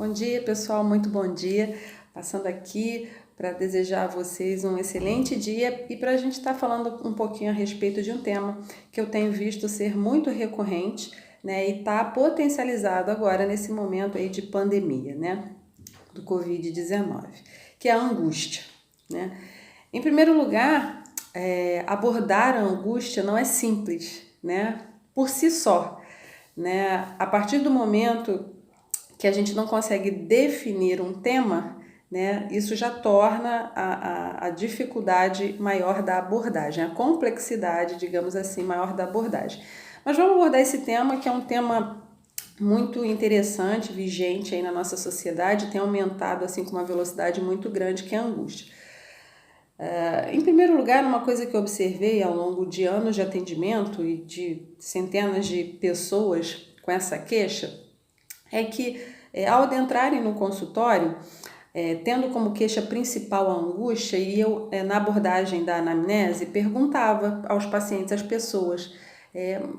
Bom dia, pessoal, muito bom dia. Passando aqui para desejar a vocês um excelente dia e para a gente estar falando um pouquinho a respeito de um tema que eu tenho visto ser muito recorrente, né, e está potencializado agora nesse momento aí de pandemia, né, do Covid-19, que é a angústia, né. Em primeiro lugar, abordar a angústia não é simples, né, por si só, né. A partir do momento que a gente não consegue definir um tema, né, isso já torna a dificuldade maior da abordagem, a complexidade, digamos assim, maior da abordagem. Mas vamos abordar esse tema, que é um tema muito interessante, vigente aí na nossa sociedade, tem aumentado assim com uma velocidade muito grande, que é a angústia. Em primeiro lugar, uma coisa que eu observei ao longo de anos de atendimento e de centenas de pessoas com essa queixa, é que ao adentrarem no consultório, tendo como queixa principal a angústia, e eu, na abordagem da anamnese, perguntava aos pacientes, às pessoas,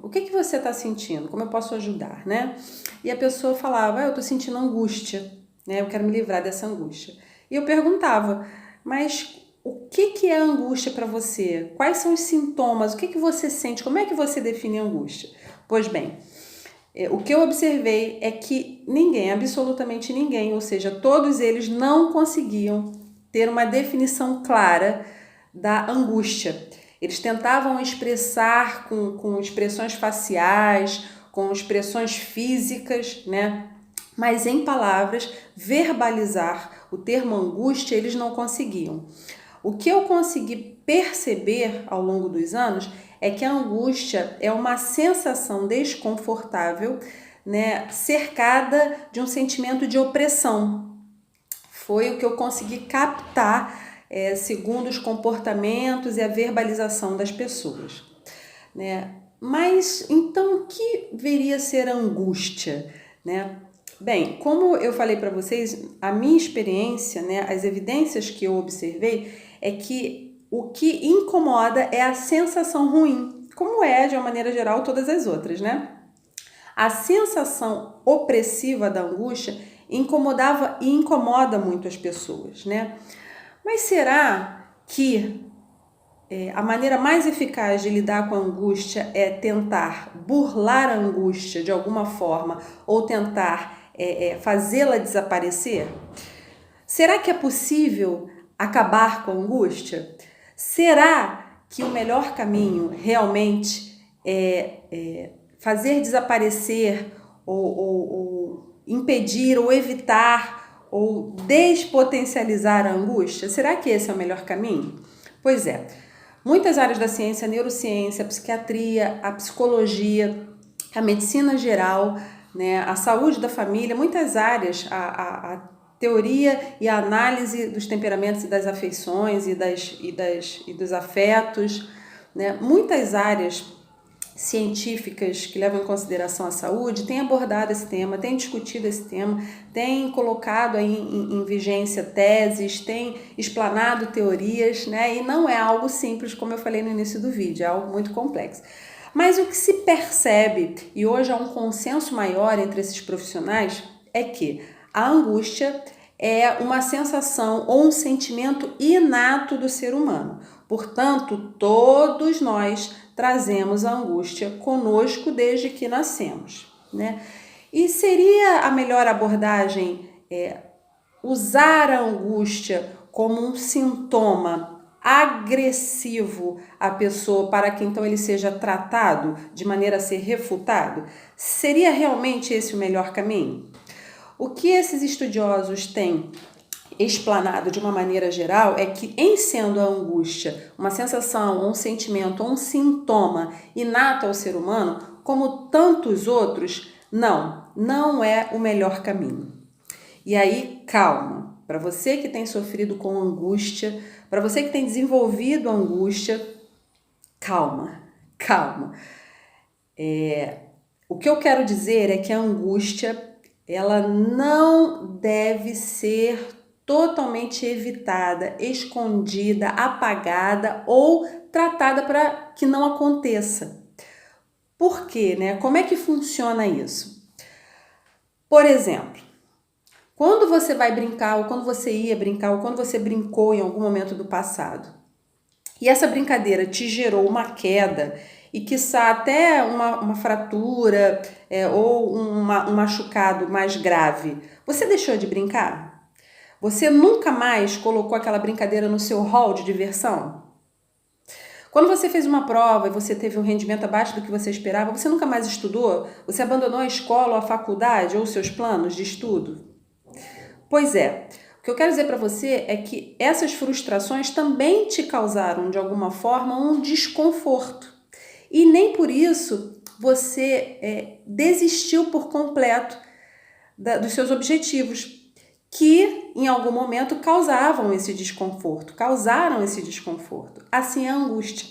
o que você está sentindo? Como eu posso ajudar, né? E a pessoa falava, eu estou sentindo angústia, né? Eu quero me livrar dessa angústia. E eu perguntava, mas o que é angústia para você? Quais são os sintomas? O que você sente? Como é que você define angústia? Pois bem, o que eu observei é que ninguém, absolutamente ninguém, ou seja, todos eles não conseguiam ter uma definição clara da angústia. Eles tentavam expressar com expressões faciais, com expressões físicas, né? Mas em palavras, verbalizar o termo angústia eles não conseguiam. O que eu consegui perceber ao longo dos anos é que a angústia é uma sensação desconfortável, né, cercada de um sentimento de opressão. Foi o que eu consegui captar, segundo os comportamentos e a verbalização das pessoas, né? Mas então o que viria a ser a angústia, né? Bem, como eu falei para vocês, a minha experiência, né, as evidências que eu observei é que o que incomoda é a sensação ruim, como é, de uma maneira geral, todas as outras, né? A sensação opressiva da angústia incomodava e incomoda muito as pessoas, né? Mas será que a maneira mais eficaz de lidar com a angústia é tentar burlar a angústia de alguma forma ou tentar fazê-la desaparecer? Será que é possível acabar com a angústia? Será que o melhor caminho realmente é fazer desaparecer ou impedir ou evitar ou despotencializar a angústia? Será que esse é o melhor caminho? Pois é. Muitas áreas da ciência, a neurociência, a psiquiatria, a psicologia, a medicina geral, né, a saúde da família, muitas áreas, a teoria e a análise dos temperamentos e das afeições e dos afetos, né, muitas áreas científicas que levam em consideração a saúde têm abordado esse tema, têm discutido esse tema, têm colocado aí em vigência teses, têm explanado teorias, né? E não é algo simples, como eu falei no início do vídeo, é algo muito complexo. Mas o que se percebe, e hoje há um consenso maior entre esses profissionais, é que a angústia é uma sensação ou um sentimento inato do ser humano. Portanto, todos nós trazemos a angústia conosco desde que nascemos, né? E seria a melhor abordagem usar a angústia como um sintoma agressivo à pessoa para que então ele seja tratado de maneira a ser refutado? Seria realmente esse o melhor caminho? O que esses estudiosos têm explanado de uma maneira geral é que, em sendo a angústia uma sensação, um sentimento, um sintoma inato ao ser humano, como tantos outros, não é o melhor caminho. E aí, calma, para você que tem sofrido com angústia, para você que tem desenvolvido angústia, calma. O que eu quero dizer é que a angústia, ela não deve ser totalmente evitada, escondida, apagada ou tratada para que não aconteça. Por quê, né? Como é que funciona isso? Por exemplo, Quando você vai brincar, ou quando você ia brincar, ou quando você brincou em algum momento do passado, e essa brincadeira te gerou uma queda e quiçá até uma fratura ou um machucado mais grave, você deixou de brincar? Você nunca mais colocou aquela brincadeira no seu hall de diversão? Quando você fez uma prova e você teve um rendimento abaixo do que você esperava, você nunca mais estudou? Você abandonou a escola ou a faculdade ou seus planos de estudo? Pois é, o que eu quero dizer para você é que essas frustrações também te causaram, de alguma forma, um desconforto. E nem por isso você desistiu por completo dos seus objetivos, que em algum momento causaram esse desconforto. Assim é a angústia.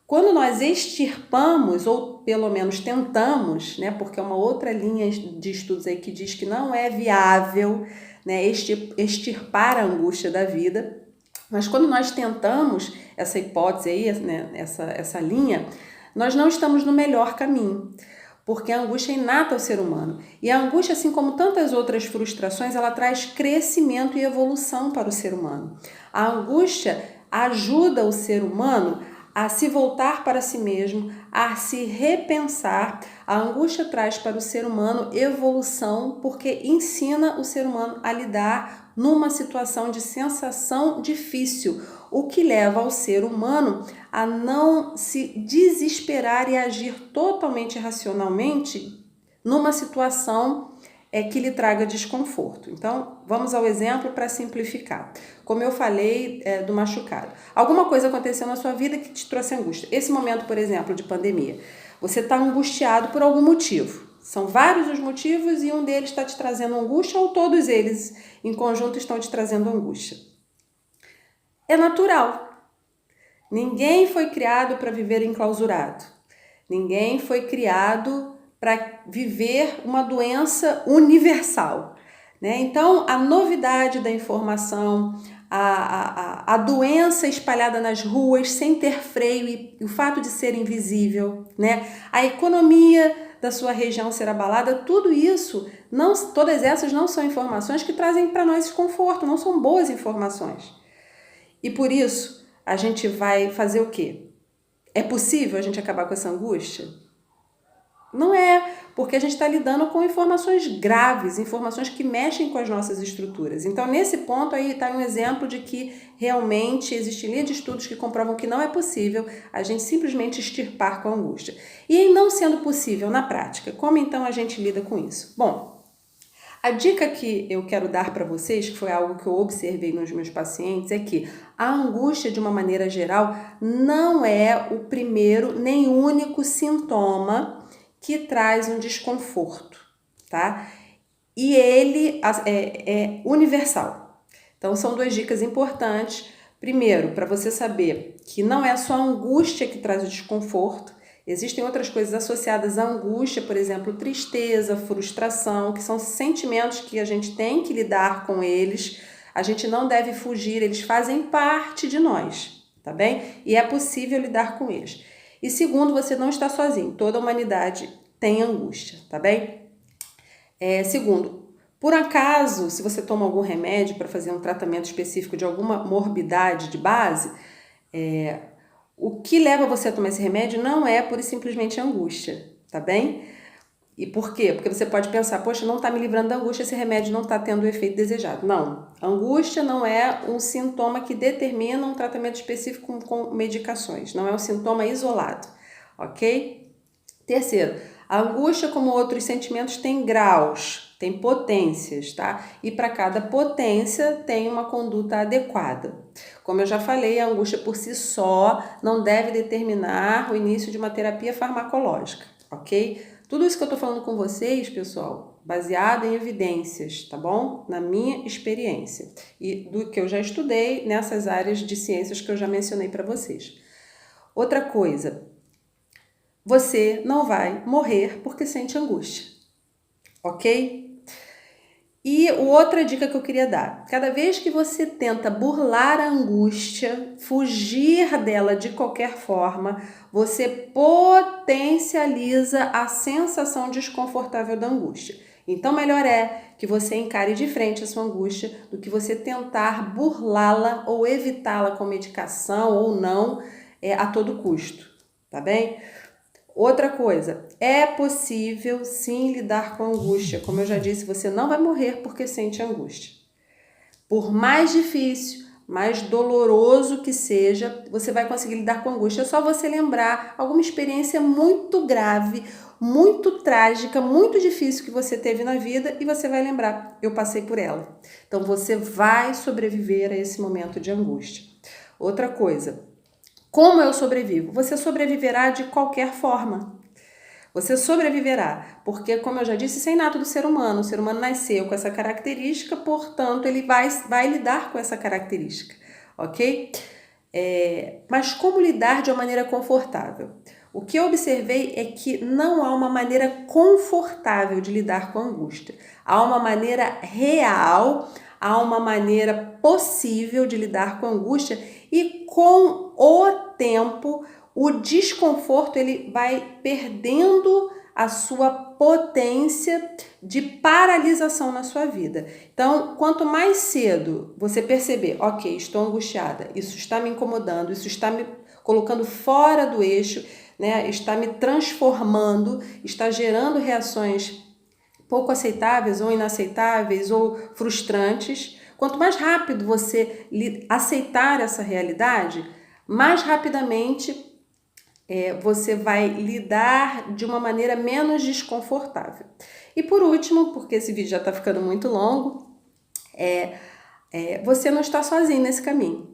Quando nós extirpamos, ou pelo menos tentamos, né, porque é uma outra linha de estudos aí que diz que não é viável, né, extirpar a angústia da vida, mas quando nós tentamos essa hipótese aí, né, essa linha, nós não estamos no melhor caminho, porque a angústia é inata ao ser humano. E a angústia, assim como tantas outras frustrações, ela traz crescimento e evolução para o ser humano. A angústia ajuda o ser humano a se voltar para si mesmo, a se repensar. A angústia traz para o ser humano evolução, porque ensina o ser humano a lidar numa situação de sensação difícil, o que leva ao ser humano a não se desesperar e agir totalmente racionalmente numa situação que lhe traga desconforto. Então, vamos ao exemplo para simplificar. Como eu falei do machucado. Alguma coisa aconteceu na sua vida que te trouxe angústia. Esse momento, por exemplo, de pandemia. Você está angustiado por algum motivo. São vários os motivos e um deles está te trazendo angústia ou todos eles em conjunto estão te trazendo angústia. É natural. Ninguém foi criado para viver enclausurado. Ninguém foi criado para viver uma doença universal, né? Então, a novidade da informação, a doença espalhada nas ruas sem ter freio e o fato de ser invisível, né? A economia da sua região ser abalada, tudo isso, todas essas não são informações que trazem para nós desconforto, não são boas informações. E por isso, a gente vai fazer o quê? É possível a gente acabar com essa angústia? Não é, porque a gente está lidando com informações graves, informações que mexem com as nossas estruturas. Então, nesse ponto aí está um exemplo de que realmente existe linha de estudos que comprovam que não é possível a gente simplesmente extirpar com a angústia. E em não sendo possível na prática, como então a gente lida com isso? Bom, a dica que eu quero dar para vocês, que foi algo que eu observei nos meus pacientes, é que a angústia, de uma maneira geral, não é o primeiro nem único sintoma que traz um desconforto, tá? E ele é universal. Então, são duas dicas importantes. Primeiro, para você saber que não é só a angústia que traz o desconforto, existem outras coisas associadas à angústia, por exemplo, tristeza, frustração, que são sentimentos que a gente tem que lidar com eles, a gente não deve fugir, eles fazem parte de nós, tá bem? E é possível lidar com eles. E segundo, você não está sozinho, toda a humanidade tem angústia, tá bem? Segundo, por acaso, se você toma algum remédio para fazer um tratamento específico de alguma morbidade de base, o que leva você a tomar esse remédio não é pura e simplesmente angústia, tá bem? E por quê? Porque você pode pensar, poxa, não está me livrando da angústia, esse remédio não está tendo o efeito desejado. Não, angústia não é um sintoma que determina um tratamento específico com medicações, não é um sintoma isolado, ok? Terceiro, a angústia, como outros sentimentos, tem graus, tem potências, tá? E para cada potência tem uma conduta adequada. Como eu já falei, a angústia por si só não deve determinar o início de uma terapia farmacológica, ok? Tudo isso que eu tô falando com vocês, pessoal, baseado em evidências, tá bom? Na minha experiência e do que eu já estudei nessas áreas de ciências que eu já mencionei para vocês. Outra coisa, você não vai morrer porque sente angústia, ok? E outra dica que eu queria dar, cada vez que você tenta burlar a angústia, fugir dela de qualquer forma, você potencializa a sensação desconfortável da angústia. Então, melhor é que você encare de frente a sua angústia do que você tentar burlá-la ou evitá-la com medicação ou não, a todo custo, tá bem? Outra coisa, é possível sim lidar com angústia. Como eu já disse, você não vai morrer porque sente angústia. Por mais difícil, mais doloroso que seja, você vai conseguir lidar com angústia. É só você lembrar alguma experiência muito grave, muito trágica, muito difícil que você teve na vida e você vai lembrar, eu passei por ela. Então você vai sobreviver a esse momento de angústia. Outra coisa, como eu sobrevivo? Você sobreviverá de qualquer forma. Você sobreviverá, porque, como eu já disse, isso é inato do ser humano. O ser humano nasceu com essa característica, portanto, ele vai lidar com essa característica, ok? Mas como lidar de uma maneira confortável? O que eu observei é que não há uma maneira confortável de lidar com a angústia. Há uma maneira real, há uma maneira possível de lidar com a angústia e com o tempo o desconforto ele vai perdendo a sua potência de paralisação na sua vida. Então, quanto mais cedo você perceber, ok, estou angustiada, isso está me incomodando, isso está me colocando fora do eixo, né? Está me transformando, está gerando reações pouco aceitáveis ou inaceitáveis ou frustrantes. Quanto mais rápido você aceitar essa realidade, mais rapidamente você vai lidar de uma maneira menos desconfortável. E por último, porque esse vídeo já está ficando muito longo, você não está sozinho nesse caminho.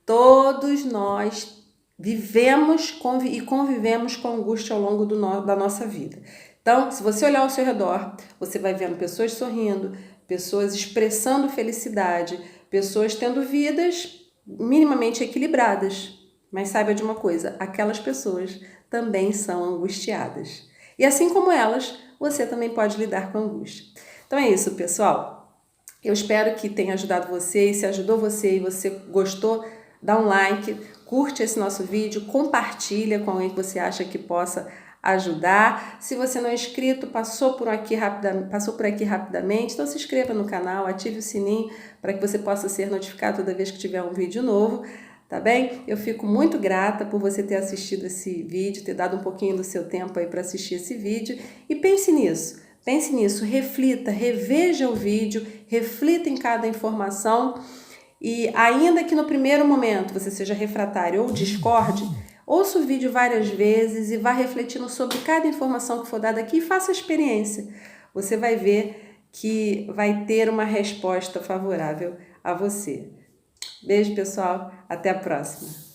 Todos nós vivemos e convivemos com angústia ao longo da nossa vida. Então, se você olhar ao seu redor, você vai vendo pessoas sorrindo, pessoas expressando felicidade, pessoas tendo vidas minimamente equilibradas. Mas saiba de uma coisa, aquelas pessoas também são angustiadas. E assim como elas, você também pode lidar com a angústia. Então é isso, pessoal. Eu espero que tenha ajudado você. E se ajudou você e você gostou, dá um like, curte esse nosso vídeo, compartilha com alguém que você acha que possa ajudar. Se você não é inscrito, passou por aqui rapidamente, então se inscreva no canal, ative o sininho para que você possa ser notificado toda vez que tiver um vídeo novo. Tá bem? Eu fico muito grata por você ter assistido esse vídeo, ter dado um pouquinho do seu tempo aí para assistir esse vídeo. E pense nisso, reflita, reveja o vídeo, reflita em cada informação. E ainda que no primeiro momento você seja refratário ou discorde, ouça o vídeo várias vezes e vá refletindo sobre cada informação que for dada aqui e faça a experiência. Você vai ver que vai ter uma resposta favorável a você. Beijo, pessoal. Até a próxima.